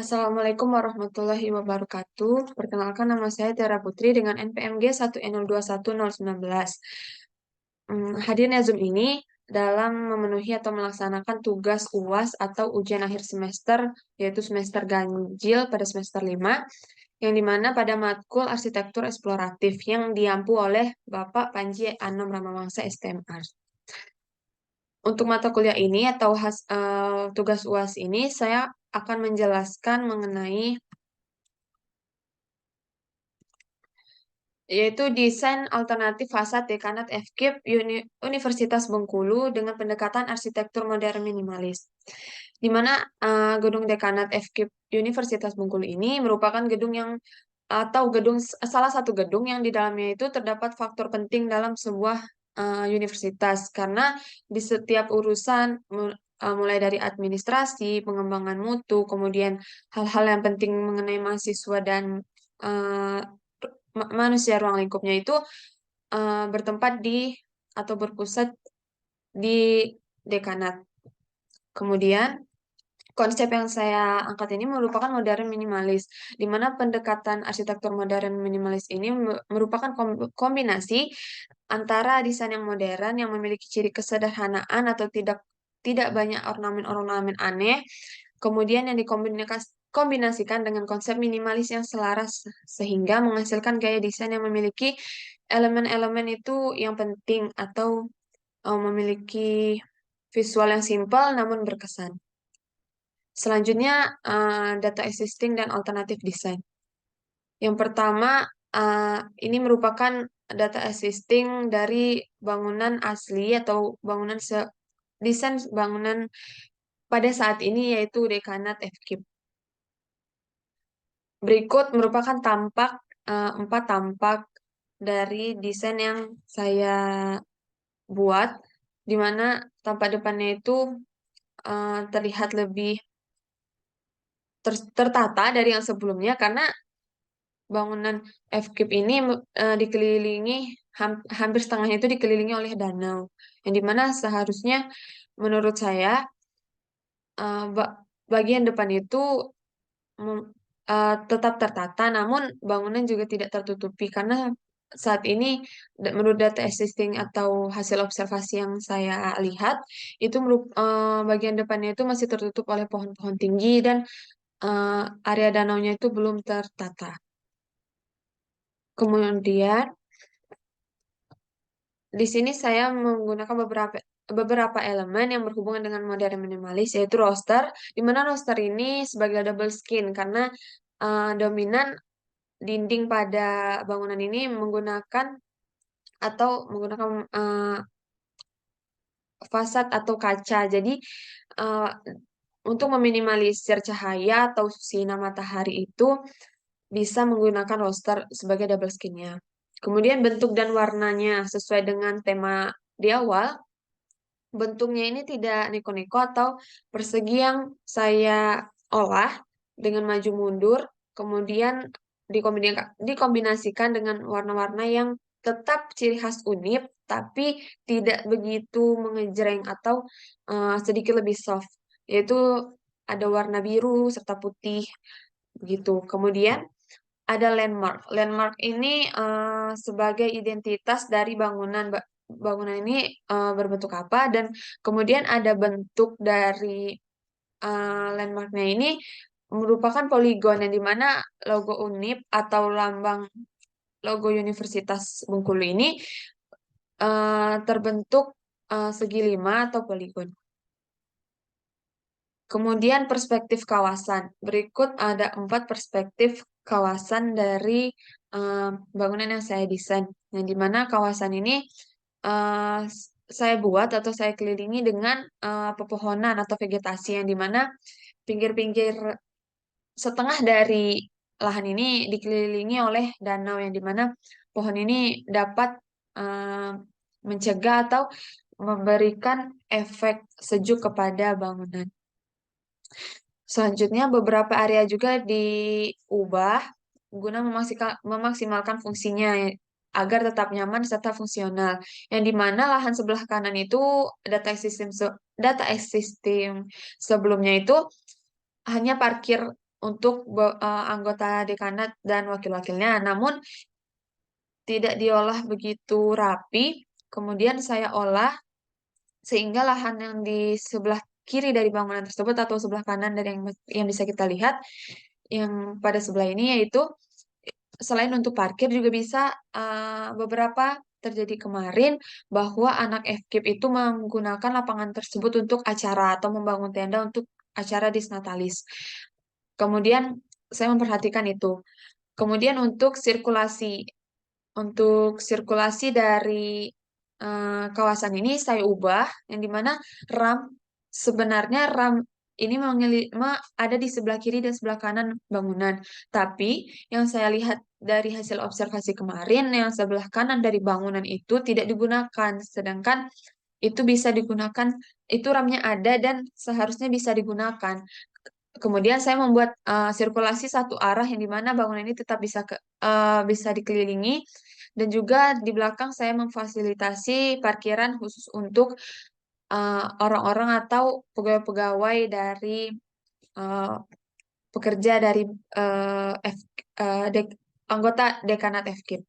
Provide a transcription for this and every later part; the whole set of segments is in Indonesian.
Assalamualaikum warahmatullahi wabarakatuh. Perkenalkan nama saya Tiara Putri dengan NPMG 1N021019. Hadirnya Zoom ini dalam memenuhi atau melaksanakan tugas UAS atau ujian akhir semester, yaitu semester ganjil pada semester 5, yang dimana pada matkul arsitektur eksploratif yang diampu oleh Bapak Panji Anom Ramawangsa STMR. Untuk mata kuliah ini atau tugas UAS ini, saya akan menjelaskan mengenai yaitu desain alternatif fasad Dekanat FKIP Universitas Bengkulu dengan pendekatan arsitektur modern minimalis. Di mana gedung Dekanat FKIP Universitas Bengkulu ini merupakan gedung yang atau salah satu gedung yang di dalamnya itu terdapat faktor penting dalam sebuah universitas karena di setiap urusan mulai dari administrasi, pengembangan mutu, kemudian hal-hal yang penting mengenai mahasiswa dan uh, manusia ruang lingkupnya itu bertempat di atau berpusat di dekanat. Kemudian konsep yang saya angkat ini merupakan modern minimalis, di mana pendekatan arsitektur modern minimalis ini merupakan kombinasi antara desain yang modern yang memiliki ciri kesederhanaan atau tidak banyak ornamen-ornamen aneh, kemudian yang dikombinasikan dengan konsep minimalis yang selaras sehingga menghasilkan gaya desain yang memiliki elemen-elemen itu yang penting atau memiliki visual yang simpel namun berkesan. Selanjutnya, data existing dan alternatif design. Yang pertama, ini merupakan data existing dari bangunan asli atau desain bangunan pada saat ini yaitu Dekanat FKIP. Berikut merupakan empat tampak dari desain yang saya buat, di mana tampak depannya itu terlihat lebih tertata dari yang sebelumnya karena bangunan FKIP ini dikelilingi hampir setengahnya itu dikelilingi oleh danau, yang dimana seharusnya menurut saya bagian depan itu mem- tetap tertata, namun bangunan juga tidak tertutupi karena saat ini menurut data existing atau hasil observasi yang saya lihat itu bagian depannya itu masih tertutup oleh pohon-pohon tinggi dan area danaunya itu belum tertata. Kemudian di sini saya menggunakan beberapa elemen yang berhubungan dengan modern minimalis, yaitu roster, di mana roster ini sebagai double skin karena dominan dinding pada bangunan ini menggunakan fasad atau kaca. Jadi uh, untuk meminimalisir cahaya atau sinar matahari itu bisa menggunakan roster sebagai double skin-nya. Kemudian bentuk dan warnanya sesuai dengan tema di awal. Bentuknya ini tidak neko-neko atau persegi yang saya olah dengan maju mundur, kemudian dikombinasikan dengan warna-warna yang tetap ciri khas unit, tapi tidak begitu mengejreng atau sedikit lebih soft, yaitu ada warna biru serta putih begitu. Kemudian ada landmark. Landmark ini sebagai identitas dari bangunan ini berbentuk apa dan kemudian ada bentuk dari landmarknya ini merupakan poligon yang dimana logo UNIP atau lambang logo Universitas Bengkulu ini terbentuk segi lima atau poligon. Kemudian perspektif kawasan. Berikut ada 4 perspektif kawasan dari bangunan yang saya desain. Yang dimana kawasan ini saya buat atau saya kelilingi dengan pepohonan atau vegetasi yang dimana pinggir-pinggir setengah dari lahan ini dikelilingi oleh danau yang dimana pohon ini dapat eh, mencegah atau memberikan efek sejuk kepada bangunan. Selanjutnya, beberapa area juga diubah guna memaksimalkan fungsinya agar tetap nyaman serta fungsional. Yang di mana lahan sebelah kanan itu data existing sebelumnya itu hanya parkir untuk anggota dekanat dan wakil-wakilnya. Namun tidak diolah begitu rapi. Kemudian saya olah sehingga lahan yang di sebelah kiri dari bangunan tersebut atau sebelah kanan dari yang bisa kita lihat yang pada sebelah ini yaitu selain untuk parkir juga bisa beberapa terjadi kemarin bahwa anak FKIP itu menggunakan lapangan tersebut untuk acara atau membangun tenda untuk acara disnatalis. Kemudian saya memperhatikan itu. Kemudian untuk sirkulasi dari kawasan ini saya ubah, yang dimana sebenarnya ram ini ada di sebelah kiri dan sebelah kanan bangunan. Tapi yang saya lihat dari hasil observasi kemarin, yang sebelah kanan dari bangunan itu tidak digunakan, sedangkan itu bisa digunakan, itu ramnya ada dan seharusnya bisa digunakan. Kemudian saya membuat sirkulasi satu arah yang dimana bangunan ini tetap bisa dikelilingi dan juga di belakang saya memfasilitasi parkiran khusus untuk orang-orang atau pegawai-pegawai dari uh, pekerja dari uh, F, anggota dekanat FKIP.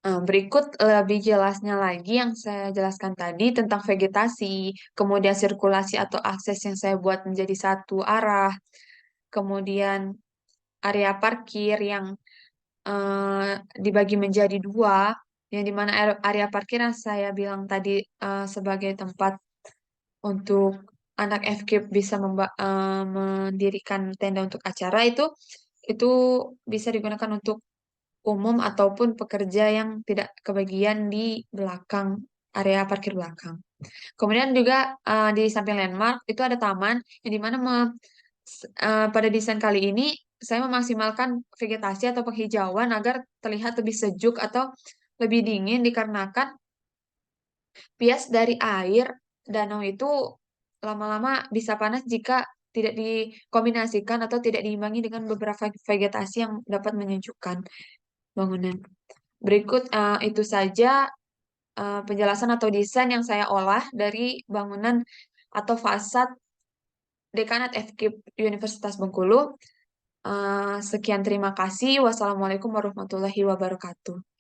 Berikut lebih jelasnya lagi yang saya jelaskan tadi tentang vegetasi, kemudian sirkulasi atau akses yang saya buat menjadi satu arah, kemudian area parkir yang dibagi menjadi dua, yang dimana area parkir yang saya bilang tadi sebagai tempat untuk anak FKIP bisa mendirikan tenda untuk acara itu bisa digunakan untuk umum ataupun pekerja yang tidak kebagian di belakang area parkir belakang. Kemudian juga di samping landmark itu ada taman yang dimana pada desain kali ini saya memaksimalkan vegetasi atau penghijauan agar terlihat lebih sejuk atau lebih dingin dikarenakan bias dari air danau itu lama-lama bisa panas jika tidak dikombinasikan atau tidak diimbangi dengan beberapa vegetasi yang dapat menyejukkan bangunan. Berikut itu saja penjelasan atau desain yang saya olah dari bangunan atau fasad Dekanat FKIP Universitas Bengkulu. Sekian terima kasih. Wassalamualaikum warahmatullahi wabarakatuh.